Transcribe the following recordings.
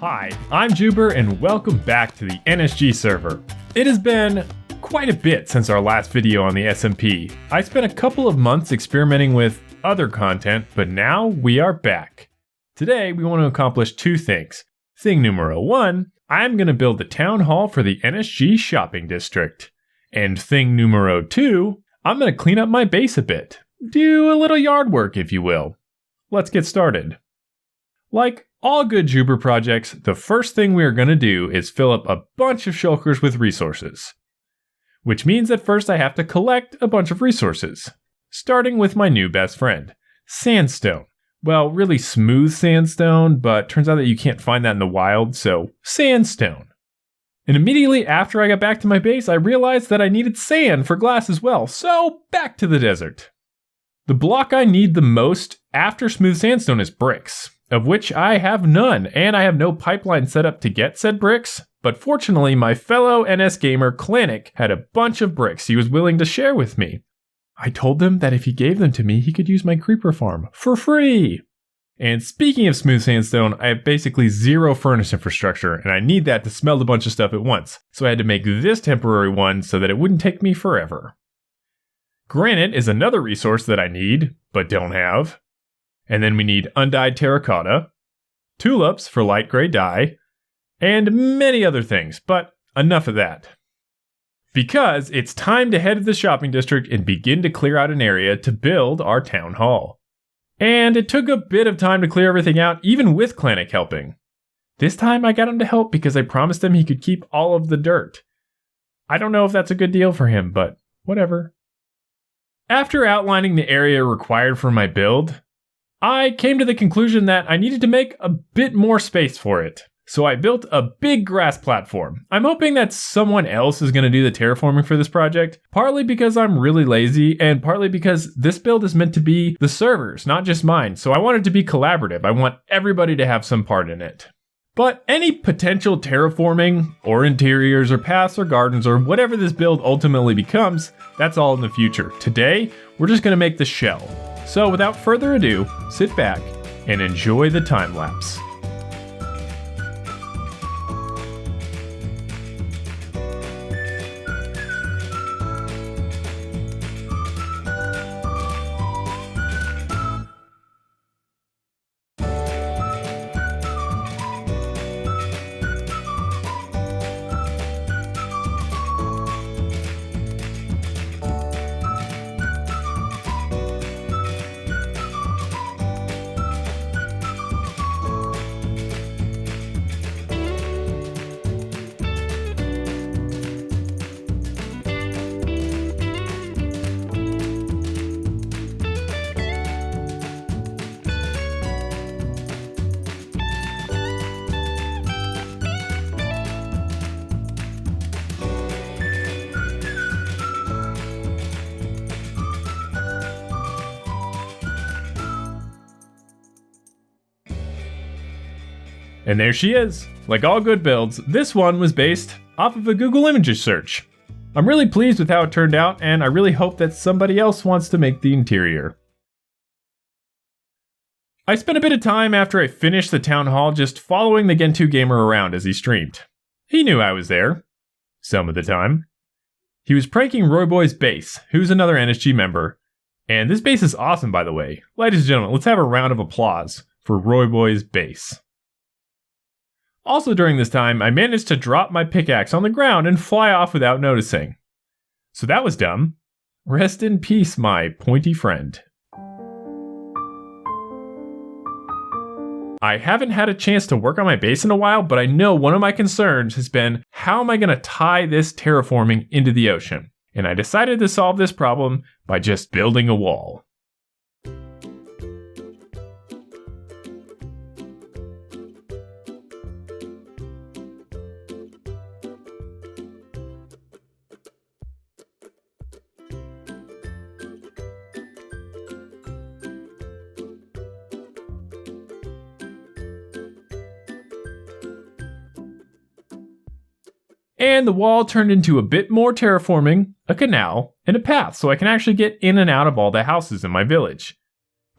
Hi, I'm Juhber and welcome back to the NSG server. It has been quite a bit since our last video on the SMP. I spent a couple of months experimenting with other content, but now we are back. Today we want to accomplish two things. Thing numero one, I'm going to build the town hall for the NSG shopping district. And thing numero two, I'm going to clean up my base a bit. Do a little yard work, if you will. Let's get started. Like all good Juhber projects, the first thing we are going to do is fill up a bunch of shulkers with resources. Which means that first I have to collect a bunch of resources. Starting with my new best friend, sandstone. Well, really smooth sandstone, but turns out that you can't find that in the wild, so sandstone. And immediately after I got back to my base, I realized that I needed sand for glass as well, so back to the desert. The block I need the most after smooth sandstone is bricks, of which I have none, and I have no pipeline set up to get said bricks, but fortunately my fellow NS gamer Clanic had a bunch of bricks he was willing to share with me. I told him that if he gave them to me, he could use my creeper farm for free. And speaking of smooth sandstone, I have basically zero furnace infrastructure, and I need that to smelt a bunch of stuff at once, so I had to make this temporary one so that it wouldn't take me forever. Granite is another resource that I need, but don't have. And then we need undyed terracotta, tulips for light gray dye, and many other things, but enough of that. Because it's time to head to the shopping district and begin to clear out an area to build our town hall. And it took a bit of time to clear everything out, even with Clanic helping. This time I got him to help because I promised him he could keep all of the dirt. I don't know if that's a good deal for him, but whatever. After outlining the area required for my build, I came to the conclusion that I needed to make a bit more space for it. So I built a big grass platform. I'm hoping that someone else is going to do the terraforming for this project, partly because I'm really lazy, and partly because this build is meant to be the server's, not just mine, so I want it to be collaborative. I want everybody to have some part in it. But any potential terraforming, or interiors, or paths, or gardens, or whatever this build ultimately becomes, that's all in the future. Today, we're just going to make the shell. So without further ado, sit back and enjoy the time lapse. And there she is. Like all good builds, this one was based off of a Google Images search. I'm really pleased with how it turned out, and I really hope that somebody else wants to make the interior. I spent a bit of time after I finished the town hall just following the Gentoo Gamer around as he streamed. He knew I was there. Some of the time. He was pranking RoyBoy's base, who's another NSG member. And this base is awesome, by the way. Ladies and gentlemen, let's have a round of applause for RoyBoy's base. Also during this time, I managed to drop my pickaxe on the ground and fly off without noticing. So that was dumb. Rest in peace, my pointy friend. I haven't had a chance to work on my base in a while, but I know one of my concerns has been, how am I going to tie this terraforming into the ocean? And I decided to solve this problem by just building a wall. And the wall turned into a bit more terraforming, a canal, and a path so I can actually get in and out of all the houses in my village.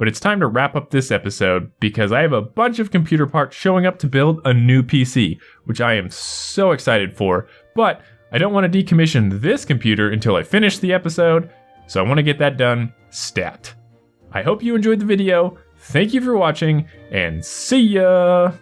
But it's time to wrap up this episode because I have a bunch of computer parts showing up to build a new PC, which I am so excited for, but I don't want to decommission this computer until I finish the episode, so I want to get that done stat. I hope you enjoyed the video, thank you for watching, and see ya!